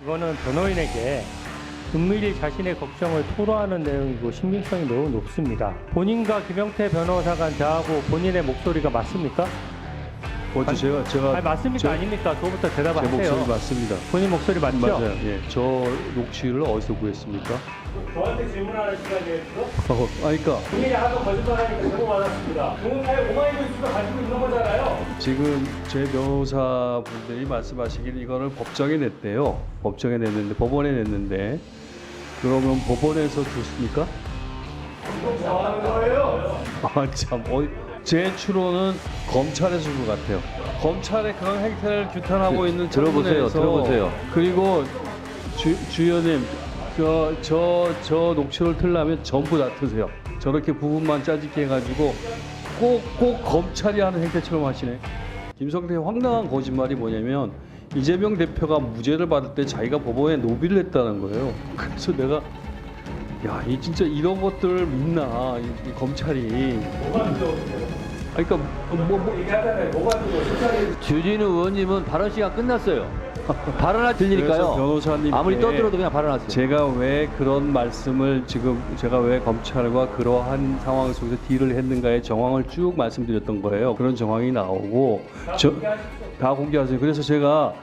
이거는 변호인에게 은밀히 자신의 걱정을 토로하는 내용이고 신빙성이 매우 높습니다. 본인과 김영태 변호사 간 저하고 본인의 목소리가 맞습니까? 어제 제가 아니, 맞습니까? 아닙니까? 그거부터 대답하세요. 제 목소리 맞습니다. 본인 목소리 맞죠? 맞아요. 예, 저 녹취를 어디서 구했습니까? 저한테 질문하는 시간이에요. 그러니까 본인이 하도 거짓말하니까 제보 받았습니다. 공사에 5만원 있으면 가지고 있는 거잖아요. 지금 제 변호사분들이 말씀하시기를 이거를 법정에 냈대요. 법정에 냈는데 법원에 냈는데 그러면 법원에서 줬습니까? 뭐 하는 거예요? 아 참, 제 추론은 검찰에서 준 것 같아요. 검찰의 그런 행태를 규탄하고 있는 들어보세요. 청문회에서 들어보세요. 그리고 주연님, 저 녹취를 틀려면 전부 다 트세요. 저렇게 부분만 짜집게 해가지고 꼭 검찰이 하는 행태처럼 하시네. 김성태의 황당한 거짓말이 뭐냐면 이재명 대표가 무죄를 받을 때 자기가 법원에 노비를 했다는 거예요. 그래서 내가 야, 이 진짜 이런 것들을 믿나 이 검찰이? 그러니까 얘기하잖아요. 뭐가 들고 주진우 의원님은 발언 시간 끝났어요. 발언할 그래서 들리니까요. 변호사님 아무리 떠들어도 그냥 발언하세요. 제가 왜 그런 말씀을 지금 제가 왜 검찰과 그러한 상황 속에서 딜을 했는가의 정황을 쭉 말씀드렸던 거예요. 그런 정황이 나오고 다 공개하세요. 그래서 제가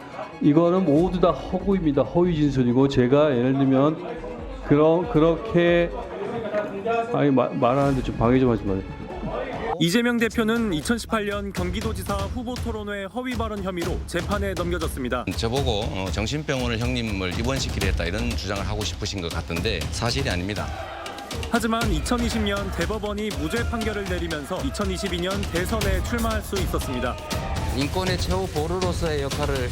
이거는 모두 다 허구입니다. 허위 진술이고 제가 예를 들면 그렇게 아니 말하는데 좀 방해 좀 하지 마세요. 이재명 대표는 2018년 경기도지사 후보 토론회 허위 발언 혐의로 재판에 넘겨졌습니다. 저보고 정신병원을 형님을 입원시키려 했다 이런 주장을 하고 싶으신 것 같던데 사실이 아닙니다. 하지만 2020년 대법원이 무죄 판결을 내리면서 2022년 대선에 출마할 수 있었습니다. 인권의 최후 보루로서의 역할을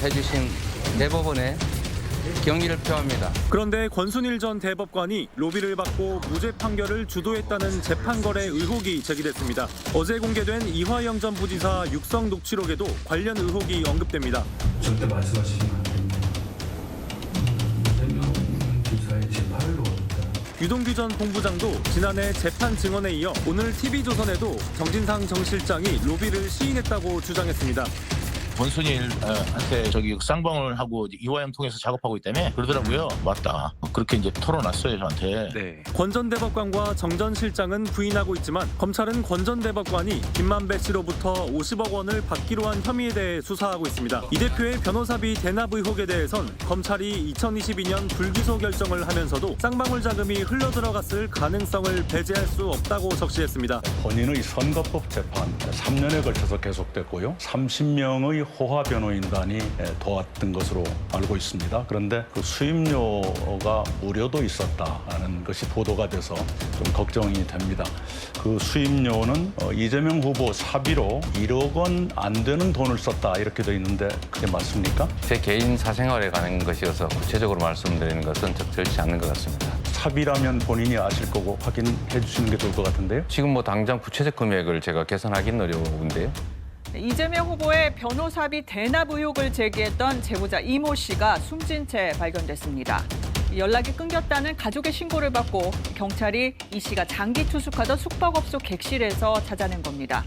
해주신 대법원에 경의를 표합니다. 그런데 권순일 전 대법관이 로비를 받고 무죄 판결을 주도했다는 재판 거래 의혹이 제기됐습니다. 어제 공개된 이화영 전 부지사 육성 녹취록에도 관련 의혹이 언급됩니다. 절대 말씀하시면 안 됩니다. 이재명 지사의 재판을 놓았다. 유동규 전 본부장도 지난해 재판 증언에 이어 오늘 TV조선에도 정진상 정 실장이 로비를 시인했다고 주장했습니다. 권순일한테 쌍방울 하고 이화영 통해서 작업하고 있다며 그러더라고요. 맞다. 그렇게 이제 털어놨어요 저한테. 권 전 대법관과 정 전 실장은 부인하고 있지만 검찰은 권 전 대법관이 김만배 씨로부터 50억 원을 받기로 한 혐의에 대해 수사하고 있습니다. 이 대표의 변호사비 대납 의혹에 대해선 검찰이 2022년 불기소 결정을 하면서도 쌍방울 자금이 흘러들어갔을 가능성을 배제할 수 없다고 적시했습니다. 본인의 선거법 재판 3년에 걸쳐서 계속됐고요. 30명의 호화 변호인단이 도왔던 것으로 알고 있습니다. 그런데 그 수임료가 무료도 있었다는 것이 보도가 돼서 좀 걱정이 됩니다. 그 수임료는 이재명 후보 사비로 1억 원 안 되는 돈을 썼다 이렇게 돼 있는데 그게 맞습니까? 제 개인 사생활에 관한 것이어서 구체적으로 말씀드리는 것은 적절치 않는 것 같습니다. 사비라면 본인이 아실 거고 확인해 주시는 게 좋을 것 같은데요. 지금 당장 구체적 금액을 제가 계산하기는 어려운데요. 이재명 후보의 변호사비 대납 의혹을 제기했던 제보자 이모 씨가 숨진 채 발견됐습니다. 연락이 끊겼다는 가족의 신고를 받고 경찰이 이 씨가 장기 투숙하던 숙박업소 객실에서 찾아낸 겁니다.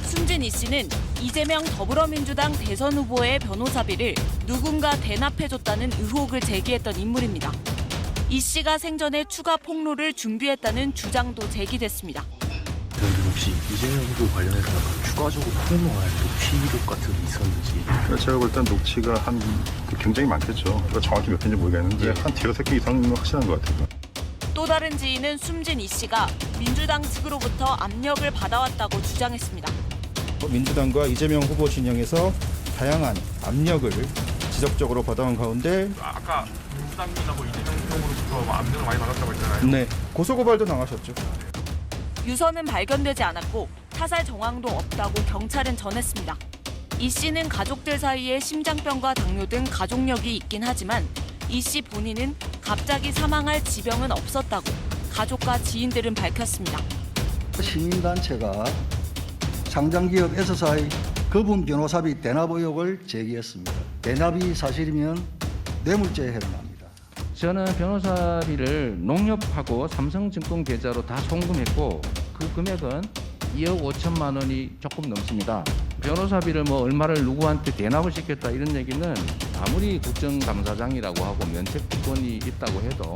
숨진 이 씨는 이재명 더불어민주당 대선 후보의 변호사비를 누군가 대납해줬다는 의혹을 제기했던 인물입니다. 이 씨가 생전에 추가 폭로를 준비했다는 주장도 제기됐습니다. 그런데 혹시 이재명 후보 관련해서 추가적으로 폭로할 녹취 기록 같은 게 있었는지? 제가 볼 땐 녹취가 굉장히 많겠죠. 정확히 몇 편인지 모르겠는데 한 대여섯 개 이상은 확실한 것 같아요. 또 다른 지인은 숨진 이 씨가 민주당 측으로부터 압력을 받아왔다고 주장했습니다. 민주당과 이재명 후보 진영에서 다양한 압력을 지속적으로 받아온 가운데 아까 민주당이나 이재명 쪽으로부터 압력을 많이 받았다고 했잖아요. 네, 고소고발도 나가셨죠. 유서는 발견되지 않았고 타살 정황도 없다고 경찰은 전했습니다. 이 씨는 가족들 사이에 심장병과 당뇨 등 가족력이 있긴 하지만 이 씨 본인은 갑자기 사망할 지병은 없었다고 가족과 지인들은 밝혔습니다. 시민단체가 상장기업 S사의 거분 변호사비 대납 의혹을 제기했습니다. 대납이 사실이면 뇌물죄에 해당합니다. 저는 변호사비를 농협하고 삼성증권 계좌로 다 송금했고 그 금액은 2억 5천만 원이 조금 넘습니다. 변호사비를 뭐 얼마를 누구한테 대납을 시켰다 이런 얘기는 아무리 국정감사장이라고 하고 면책특권이 있다고 해도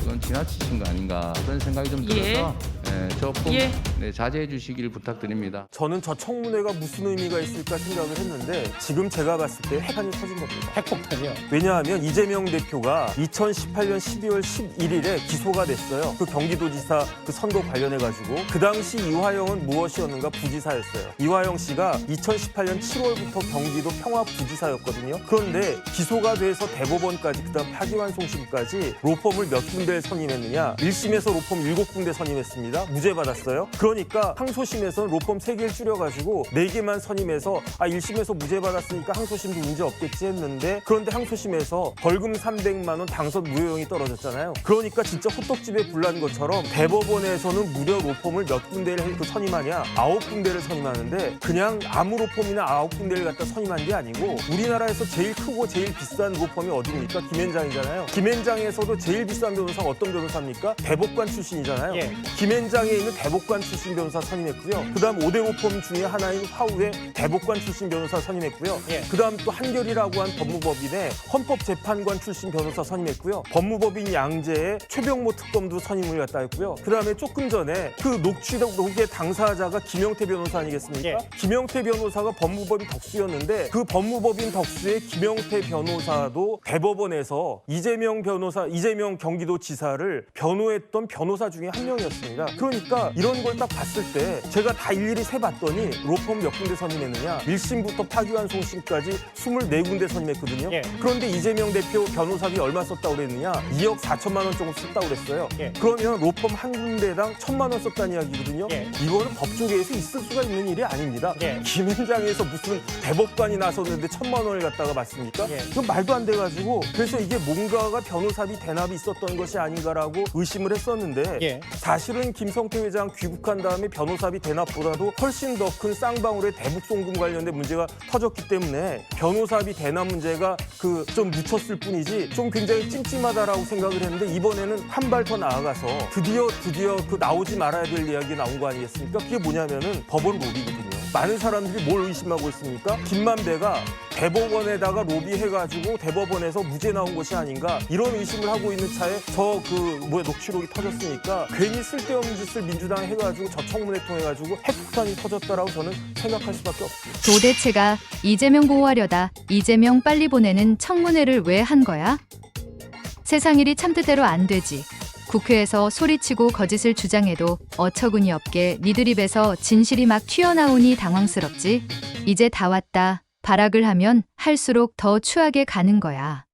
그건 지나치신 거 아닌가 그런 생각이 좀 들어서 조금 자제해 주시길 부탁드립니다. 저는 저 청문회가 무슨 의미가 있을까 생각을 했는데 지금 제가 봤을 때 핵폭탄이 터진 겁니다. 핵폭탄이요? 왜냐하면 이재명 대표가 2018년 12월 11일에 기소가 됐어요. 그 경기도지사 그 선거 관련해가지고 그 당시 이화영은 무엇이었는가 부지사였어요. 이화영 씨가 2018년 7월부터 경기도 평화부지사였거든요. 그런데 기소가 돼서 대법원까지 그다음 파기환송심까지 로펌을 몇 군데를 선임했느냐. 1심에서 로펌 7군데 선임했습니다. 무죄 받았어요. 그러니까 항소심에서는 로펌 3개를 줄여가지고 4개만 선임해서 1심에서 무죄 받았으니까 항소심도 문제 없겠지 했는데 그런데 항소심에서 벌금 300만 원 당선 무효형이 떨어졌잖아요. 그러니까 진짜 호떡집에 불난 것처럼 대법원에서는 무려 로펌을 몇 군데를 선임하냐 9군데를 선임하는데 그냥 아무 로펌이나 9군데를 갖다 선임한 게 아니고 우리나라에서 제일 크고 제일 비싼 로펌이 어디입니까? 김앤장이잖아요. 김앤장에서도 제일 비싼 변호사가 어떤 변호사입니까? 대법관 출신이잖아요. 김앤장에 있는 대법관 출신 변호사 선임했고요. 그다음 5대 로펌 중에 하나인 화우의 대법관 출신 변호사 선임했고요. 그다음 또 한결이라고 한 법무법인의 헌법재판관 출신 변호사 선임했고요. 법무법인 양재의 최병모 특검도 선임을 갖다 했고요. 그다음에 조금 전에 그 녹취록의 당사자가 김영태 변호사 아니겠습니까? 김영태 변호사가 법무법인 덕수였는데 그 법무법인 덕수의 김영태 변호사도 대법원에서 이재명 경기도지사를 변호했던 변호사 중에 한 명이었습니다. 그러니까 이런 걸 딱 봤을 때 제가 다 일일이 세봤더니 로펌 몇 군데 선임했느냐 1심부터 파기환송심까지 24군데 선임했거든요. 그런데 이재명 대표 변호사비 얼마 썼다고 그랬느냐 2억 4천만 원 정도 썼다고 그랬어요. 그러면 로펌 한 군데당 1,000만 원 썼다는 이야기거든요. 이거는 법조계에서 있을 수가 있는 일이 아닙니다. 김앤장에서 무슨 대법관이 나섰는데 1,000만 원을 갖다가 받습니까? 그건 말도 안 돼가지고 그래서 이게 뭔가가 변호사비 대납이 있었던 것이 아닌가라고 의심을 했었는데 사실은 김성태 회장 귀국한 다음에 변호사비 대납보다도 훨씬 더 큰 쌍방울의 대북송금 관련된 문제가 터졌기 때문에 변호사비 대납 문제가 좀 묻혔을 뿐이지 좀 굉장히 찜찜하다라고 생각을 했는데 이번에는 한 발 더 나아가서 드디어 그 나오지 말아야 될 이야기 나온 거 아니겠습니까? 그게 뭐냐면은 법원 로비거든요. 많은 사람들이 뭘 의심하고 있습니까? 김만배가 대법원에다가 로비해가지고 대법원에서 무죄 나온 것이 아닌가 이런 의심을 하고 있는 차에 녹취록이 터졌으니까 괜히 쓸데없는 짓을 민주당 해가지고 저 청문회 통해가지고 핵폭탄이 터졌다라고 저는 생각할 수밖에 없습니다. 도대체가 이재명 보호하려다 이재명 빨리 보내는 청문회를 왜 한 거야? 세상 일이 참뜻대로 안 되지. 국회에서 소리치고 거짓을 주장해도 어처구니 없게 니들 입에서 진실이 막 튀어나오니 당황스럽지. 이제 다 왔다. 발악을 하면 할수록 더 추하게 가는 거야.